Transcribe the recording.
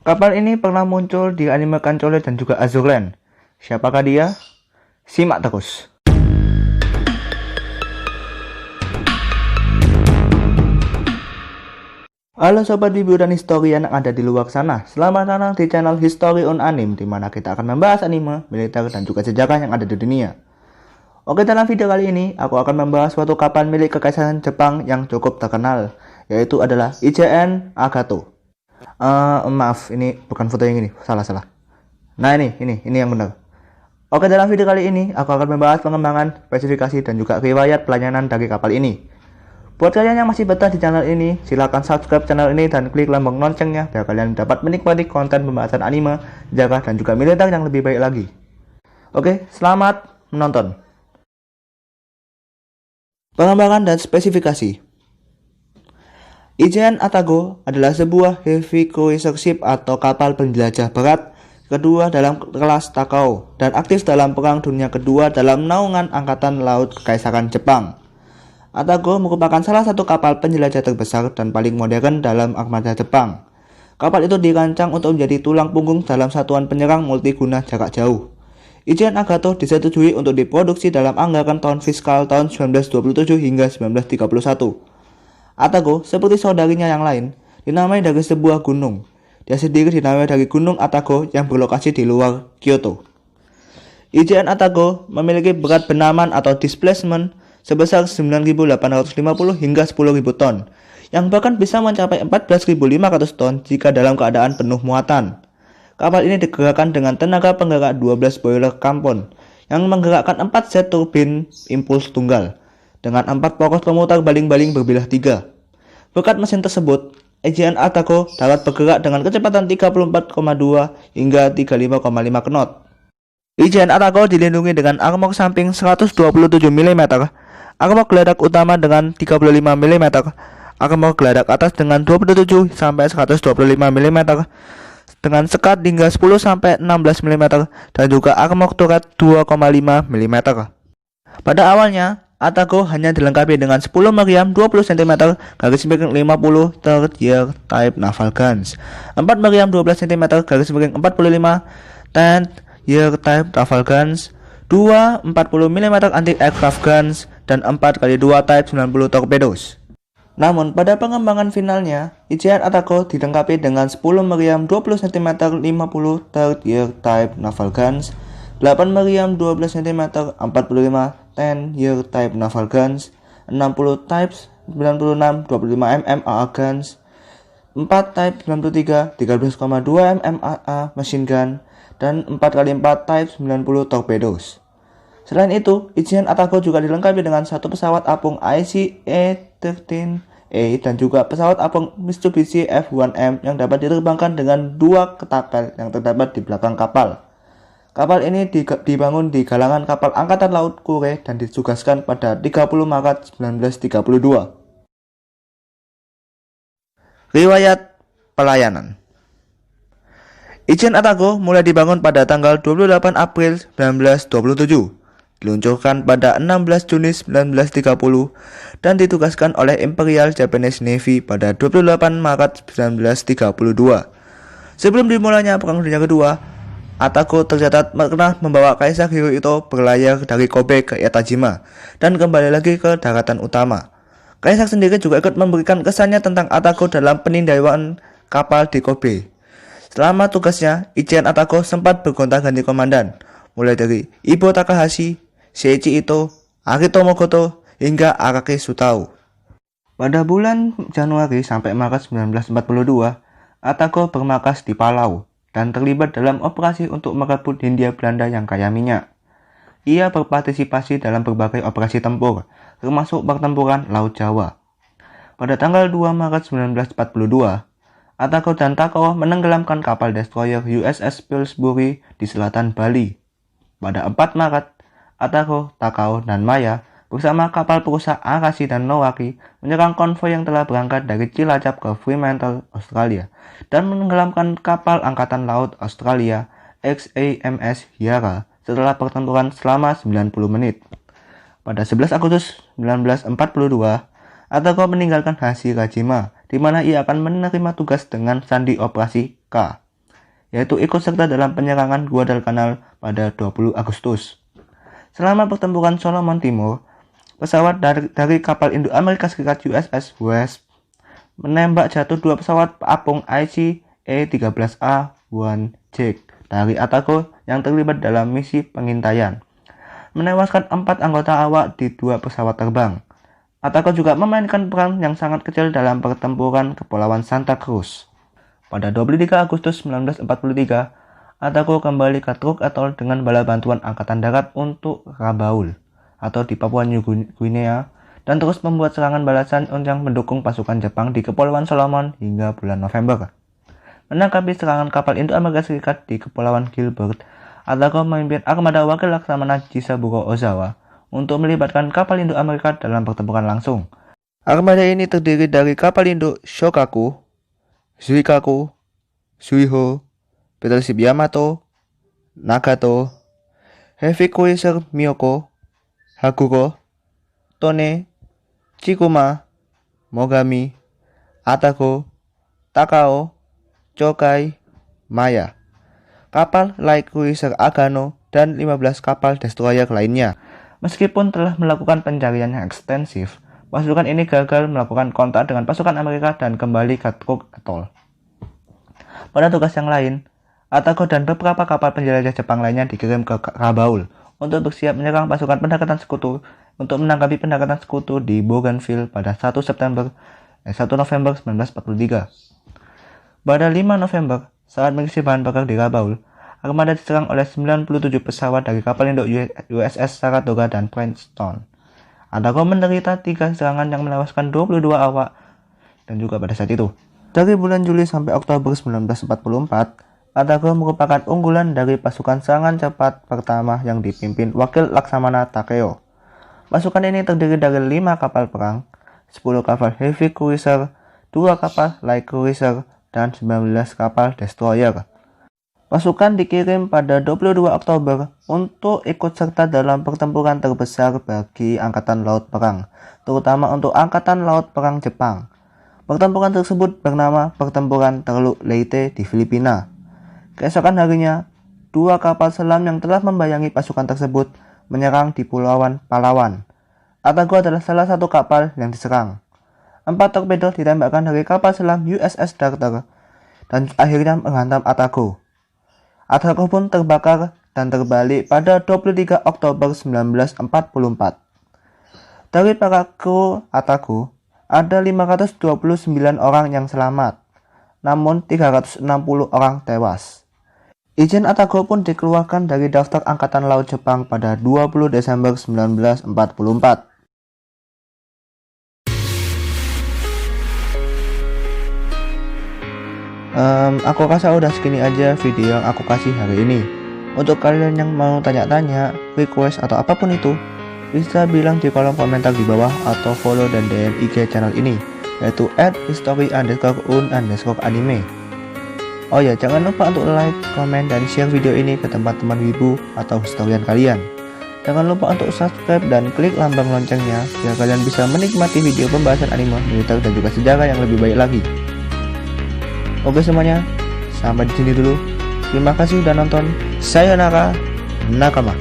Kapal ini pernah muncul di anime Kancole dan juga Azur Lane. Siapakah dia? Simak terus. Halo sobat wibu dan historian yang ada di luar sana. Selamat datang di channel History on Anime, di mana kita akan membahas anime, militer, dan juga sejarah yang ada di dunia. Oke, dalam video kali ini aku akan membahas suatu kapal milik Kekaisaran Jepang yang cukup terkenal, yaitu adalah IJN Agatho. Maaf, ini bukan foto yang ini, salah. Nah ini yang benar. Oke, dalam video kali ini aku akan membahas pengembangan, spesifikasi, dan juga riwayat pelayanan dari kapal ini. Buat kalian yang masih betah di channel ini, silahkan subscribe channel ini dan klik lonceng loncengnya biar kalian dapat menikmati konten pembahasan anime, sejarah, dan juga militer yang lebih baik lagi. Oke, selamat menonton. Pengembangan dan spesifikasi. IJN Agatho adalah sebuah heavy cruiser ship atau kapal penjelajah berat kedua dalam kelas Takao dan aktif dalam Perang Dunia Kedua dalam naungan Angkatan Laut Kekaisaran Jepang. Agatho merupakan salah satu kapal penjelajah terbesar dan paling modern dalam armada Jepang. Kapal itu dirancang untuk menjadi tulang punggung dalam satuan penyerang multiguna jarak jauh. IJN Agatho disetujui untuk diproduksi dalam anggaran tahun fiskal tahun 1927 hingga 1931. Agatho, seperti saudarinya yang lain, dinamai dari sebuah gunung. Dia sendiri dinamai dari Gunung Agatho yang berlokasi di luar Kyoto. IJN Agatho memiliki berat benaman atau displacement sebesar 9.850 hingga 10.000 ton, yang bahkan bisa mencapai 14.500 ton jika dalam keadaan penuh muatan. Kapal ini digerakkan dengan tenaga penggerak 12 boiler Kampon yang menggerakkan 4 set turbin impuls tunggal dengan 4 pokok pemutar baling-baling berbilah 3. Berkat mesin tersebut, IJN Agatho dapat bergerak dengan kecepatan 34,2 hingga 35,5 knot. IJN Agatho dilindungi dengan armor samping 127 mm, armor geladak utama dengan 35 mm, armor geladak atas dengan 27 sampai 125 mm, dengan sekat hingga 10 sampai 16 mm, dan juga armor turret 2,5 mm. Pada awalnya, Agatho hanya dilengkapi dengan 10 meriam 20 cm garis miring 50 third year type naval guns, 4 meriam 12 cm garis miring 45 10th year type naval guns, 2 40 mm anti-aircraft guns, dan 4x2 type 90 torpedoes. Namun pada pengembangan finalnya, IJN Agatho dilengkapi dengan 10 meriam 20 cm 50 third year type naval guns, 8 meriam 12 cm 45 10 year type naval guns, 60 types 96 25 mm AA guns, 4 type 93 13,2 mm AA machine gun, dan 4x4 type 90 torpedoes. Selain itu, IJN Agatho juga dilengkapi dengan satu pesawat apung IC-13A dan juga pesawat apung Mitsubishi F1M yang dapat diterbangkan dengan 2 ketapel yang terdapat di belakang kapal. Kapal ini dibangun di galangan kapal Angkatan Laut Kure dan ditugaskan pada 30 Maret 1932. Riwayat pelayanan. IJN Agatho mulai dibangun pada tanggal 28 April 1927, diluncurkan pada 16 Juni 1930, dan ditugaskan oleh Imperial Japanese Navy pada 28 Maret 1932. Sebelum dimulainya Perang Dunia Kedua, Agatho tercatat pernah membawa Kaisar Hirohito berlayar dari Kobe ke Etajima dan kembali lagi ke daratan utama. Kaisar sendiri juga ikut memberikan kesannya tentang Agatho dalam penindaian kapal di Kobe. Selama tugasnya, IJN Agatho sempat bergonta-ganti komandan, mulai dari Ibo Takahashi, Seiichi Ito, Akitomo Goto, hingga Araki Sutao. Pada bulan Januari sampai Maret 1942, Agatho bermarkas di Palau dan terlibat dalam operasi untuk merebut Hindia Belanda yang kaya minyak. Ia berpartisipasi dalam berbagai operasi tempur, termasuk pertempuran Laut Jawa. Pada tanggal 2 Maret 1942, Agatho dan Takao menenggelamkan kapal destroyer USS Pillsbury di selatan Bali. Pada 4 Maret, Agatho, Takao, dan Maya bersama kapal perusak Arashi dan Nowaki menyerang konvoi yang telah berangkat dari Cilacap ke Fremantle, Australia, dan menenggelamkan kapal Angkatan Laut Australia XAMS Hyara setelah pertempuran selama 90 menit. Pada 11 Agustus 1942, Agatho meninggalkan Hashirajima, di mana ia akan menerima tugas dengan Sandi Operasi K. yaitu ikut serta dalam penyerangan Guadalcanal pada 20 Agustus. Selama pertempuran Solomon Timur, pesawat dari kapal Indo Amerika Serikat USS Wasp menembak jatuh 2 pesawat apung IC-E-13A-1 Jake dari Atago yang terlibat dalam misi pengintaian, menewaskan 4 anggota awak di 2 pesawat terbang. Atago juga memainkan peran yang sangat kecil dalam pertempuran Kepulauan Santa Cruz. Pada 23 Agustus 1943, Atago kembali ke Truk Atoll dengan bala bantuan Angkatan Darat untuk Rabaul atau di Papua New Guinea dan terus membuat serangan balasan yang mendukung pasukan Jepang di Kepulauan Solomon hingga bulan November. Menanggapi serangan kapal Indo Amerika Serikat di Kepulauan Gilbert, Atago memimpin armada wakil laksamana Jisaburo Ozawa untuk melibatkan kapal Indo Amerika dalam pertempuran langsung. Armada ini terdiri dari kapal Indo Shokaku, Zuikaku, Zuiho, Battleship Yamato, Nagato, Heavy Cruiser Miyoko, Haguro, Tone, Chikuma, Mogami, Atago, Takao, Chokai, Maya, kapal light cruiser Agano, dan 15 kapal destroyer lainnya. Meskipun telah melakukan pencarian yang ekstensif, pasukan ini gagal melakukan kontak dengan pasukan Amerika dan kembali ke Truk Atoll. Pada tugas yang lain, Atago dan beberapa kapal penjelajah Jepang lainnya dikirim ke Rabaul untuk bersiap menyerang pasukan pendekatan sekutu untuk menanggapi pendekatan sekutu di Bougainville pada 1 November 1943. Pada 5 November, saat mengisi bahan bakar di Rabaul, armada diserang oleh 97 pesawat dari kapal Indo USS Saratoga dan Princeton. Atago menderita 3 serangan yang menewaskan 22 awak dan juga pada saat itu. Dari bulan Juli sampai Oktober 1944, Atago merupakan unggulan dari pasukan serangan cepat pertama yang dipimpin Wakil Laksamana Takeo. Pasukan ini terdiri dari 5 kapal perang, 10 kapal heavy cruiser, 2 kapal light cruiser, dan 19 kapal destroyer. Pasukan dikirim pada 22 Oktober untuk ikut serta dalam pertempuran terbesar bagi Angkatan Laut Perang, terutama untuk Angkatan Laut Perang Jepang. Pertempuran tersebut bernama Pertempuran Teluk Leyte di Filipina. Keesokan harinya, 2 kapal selam yang telah membayangi pasukan tersebut menyerang di Pulauan Palawan. Atago adalah salah satu kapal yang diserang. 4 torpedo ditembakkan dari kapal selam USS Darter dan akhirnya menghantam Atago. Atago pun terbakar dan terbalik pada 23 Oktober 1944. Dari para kru Atago, ada 529 orang yang selamat, namun 360 orang tewas. Izin Atago pun dikeluarkan dari daftar Angkatan Laut Jepang pada 20 Desember 1944. Aku rasa udah segini aja video yang aku kasih hari ini. Untuk kalian yang mau tanya-tanya, request atau apapun itu, bisa bilang di kolom komentar di bawah atau follow dan DM IG channel ini, yaitu @history_un_anime. Oh ya, jangan lupa untuk like, komen, dan share video ini ke teman-teman wibu atau historian kalian. Jangan lupa untuk subscribe dan klik lambang loncengnya biar kalian bisa menikmati video pembahasan anime, militer, dan juga sejarah yang lebih baik lagi. Oke semuanya, sampai di sini dulu. Terima kasih udah nonton. Sayonara, nakama.